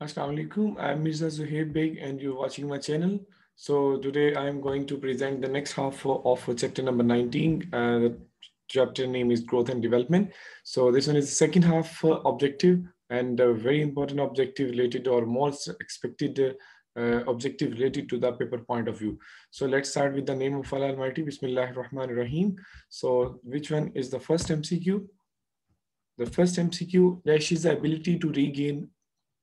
Assalamu alaikum. I'm Mirza Zuhair Beg and you're watching my channel. So today I am going to present the next half of chapter number 19. The chapter name is Growth and Development. So this one is the second half objective and a very important objective related or most expected objective related to the paper point of view. So let's start with the name of Allah Almighty. Bismillahir Rahmanir Rahim. So which one is the first MCQ? The first MCQ, dash is the ability to regain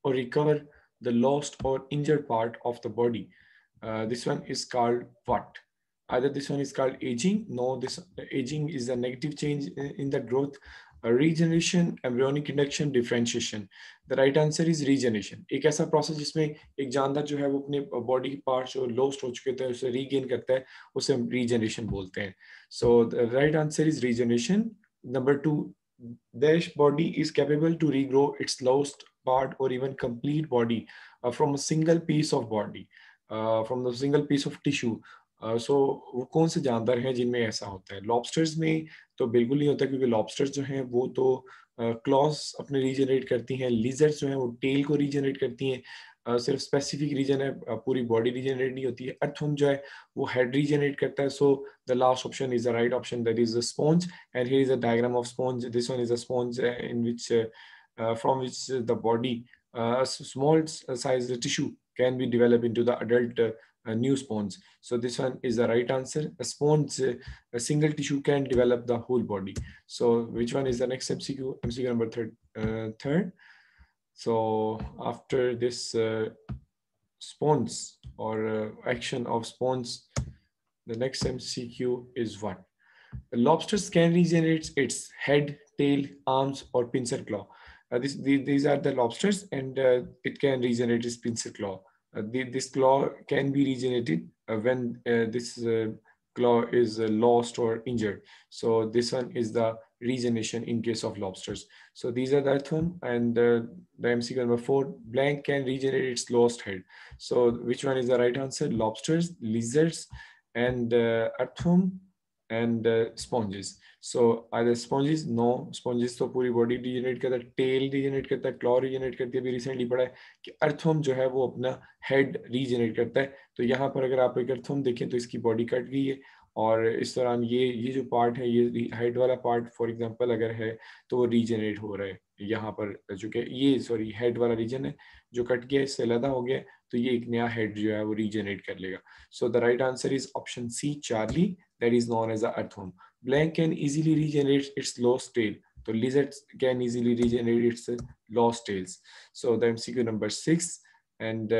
or recover the lost or injured part of the body. This one is called what? Either this one is called aging. No, this aging is a negative change in the growth. Regeneration, embryonic induction, differentiation. The right answer is regeneration. एक ऐसा process जिसमें एक जानदार जो है वो अपने body के parts जो lost हो चुके थे उसे regain करता है, उसे हम regeneration बोलते हैं. So the right answer is regeneration. Number two, the body is capable to regrow its lost part or even complete body from a single piece of body, from the single piece of tissue. सो वो कौन से जानवर हैं जिनमें ऐसा होता है? Lobsters में तो बिल्कुल नहीं होता क्योंकि लॉबस्टर्स जो हैं वो तो क्लॉज अपने रीजनरेट करती हैं. लिजर्ड्स जो हैं वो टेल को रीजनरेट करती हैं. सिर्फ स्पेसिफिक रीजन है, पूरी बॉडी रीजनरेट नहीं होती है. अर्थवर्म जो है वो हेड रीजनरेट करता है. So the last option is the right option, that is the sponge. And here is a diagram of sponge. This one is a sponge in which from which the body, a small size tissue can be developed into the adult new sponge. So this one is the right answer. A sponge, a single tissue can develop the whole body. So which one is the next MCQ? MCQ number third. So after this sponge or action of sponge, the next MCQ is what? Lobsters can regenerate its head, tail, arms, or pincer claw. These are the lobsters, and it can regenerate its pincer claw. This claw can be regenerated when this claw is lost or injured. So this one is the regeneration in case of lobsters. So these are the earthworm, and the MCQ number 4, blank can regenerate its lost head. So which one is the right answer? Lobsters, lizards, and earthworm and sponges. So either sponges, no, sponges तो पूरी body regenerate करता है, tell regenerate करता है, claw regenerate करती है. अभी recently पढ़ा है कि अर्थवर्म जो है वो अपना हेड रीजनरेट करता है. तो यहाँ पर अगर आप एक अर्थवर्म देखें तो इसकी बॉडी कट गई है और इस दौरान ये जो पार्ट है, ये हेड वाला पार्ट फॉर एग्जांपल अगर है तो वो रीजनरेट हो रहा है यहाँ पर, चूंकि ये सॉरी हेड वाला रीजन है जो कट गया, इससे अलग हो गया, तो ये एक नया हेड जो है वो रीजनरेट कर लेगा. So the right answer is option C, Charlie, that is known as the earthworm. Blank can easily regenerate its lost tail. So lizards can easily regenerate its lost tails. So the MCQ number 6, and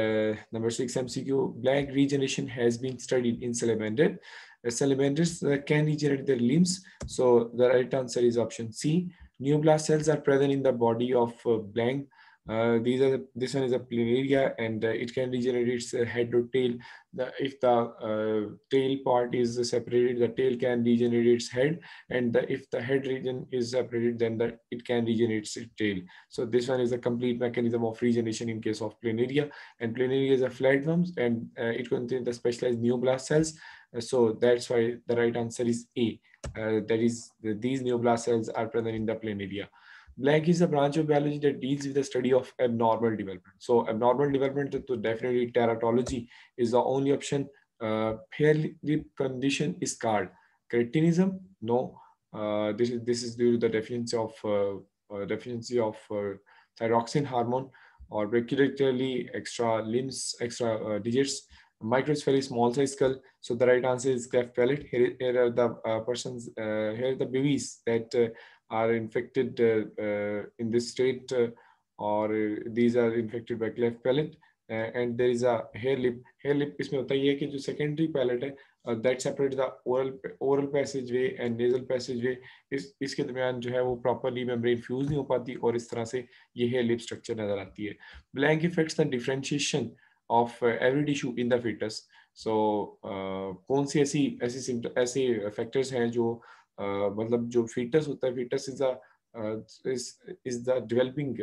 number 6 MCQ, blank regeneration has been studied in salamander. Salamanders can regenerate their limbs. So the right answer is option C. Neoblast cells are present in the body of blank. This one is a planaria, and it can regenerate its head or tail. If the tail part is separated, the tail can regenerate its head, and if the head region is separated, then it can regenerate its tail. So this one is a complete mechanism of regeneration in case of planaria, and planaria is a flatworms, and it contains the specialized neoblast cells. So that's why the right answer is A. That is, these neoblast cells are present in the planaria. Blank is a branch of biology that deals with the study of abnormal development. So abnormal development, so definitely teratology is the only option. Hair lip condition is called cretinism. No, this is due to the deficiency of thyroxine hormone, or peculiarly extra limbs, extra digits. Microsphery, small size skull. So the right answer is cleft palate. Here are the here are the babies that are infected in this state, or these are infected by cleft palate, and there is a hair lip. Hair lip इसमें होता है ये कि जो secondary palate है, that separate the oral passageway and nasal passageway. इसके दरमियान जो है वो properly membrane fuse नहीं हो पाती और इस तरह से ये hair lip structure नजर आती है. Blank affects the differentiation of every tissue in the fetus. So कौन सी ऐसी factors हैं जो मतलब जो fetus होता है, fetus is the developing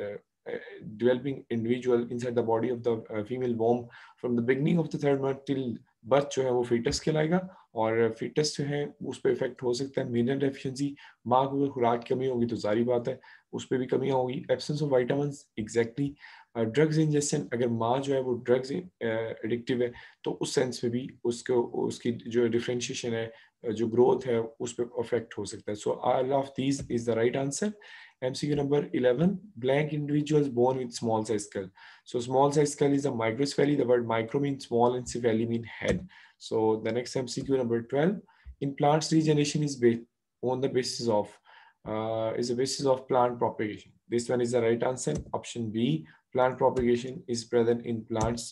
individual inside the body of the female womb from the beginning of the third month till birth जो है वो fetus कहलाएगा. और fetus जो है उस पर इफेक्ट हो सकता है मिनरल डेफिशिएंसी. माँ को अगर खुराक की कमी होगी तो जारी बात है उस पर भी कमी होगी. Absence of vitamins, exactly. Drugs injection, अगर माँ जो है वो ड्रग्स एडिक्टिव है तो उस सेंस में भी उसको उसकी जो डिफरेंशिएशन है, जो ग्रोथ है, उस पर अफेक्ट हो सकता है. So all of these is the right answer. MCQ number 11, blank individuals born with small size skull. So small size skull is a microcephaly. The word micro means small and cephaly mean head. So the next MCQ number 12, in plants regeneration is based on the basis of is the basis of plant propagation. This one is the right answer. Option B, plant propagation is present in plants,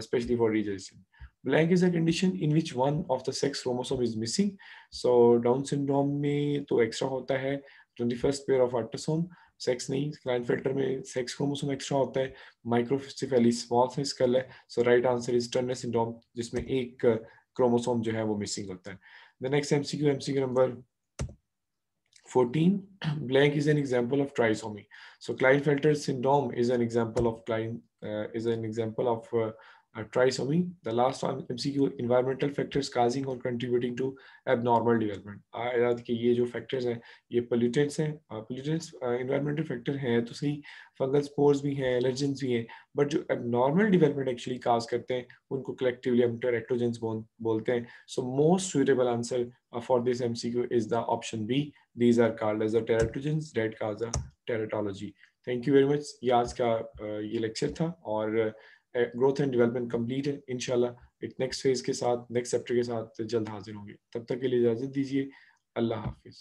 especially for regeneration. Blank is a condition in which one of the sex chromosome is missing. So Down syndrome में तो extra होता है 21st pair of autosome, sex नहीं. Klinefelter में sex chromosome extra होता है. Microcephaly small size skull है. So right answer is Turner syndrome, जिसमें एक क्रोमोसोम जो है वो मिसिंग होता है. The next MCQ number 14, blank is an example of trisomy. So Klinefelter syndrome is an example of trisomy. The last one, MCQ, environmental factors causing or contributing to abnormal development. याद कि ये जो factors हैं, ये pollutants हैं. Pollutants environmental factor हैं तो सही, fungal spores भी हैं, allergens भी हैं, but जो abnormal development actually cause करते हैं, उनको collectively हम teratogens बोलते हैं. So most suitable answer for this MCQ is the option B. These are called as the teratogens that cause the teratology. Thank you very much. ये आज का ये लेक्चर था और ग्रोथ एंड डेवलपमेंट कंप्लीट है. इंशाल्लाह एक नेक्स्ट फेज के साथ, नेक्स्ट चैप्टर के साथ जल्द हाजिर होंगे. तब तक के लिए इजाजत दीजिए. अल्लाह हाफिज.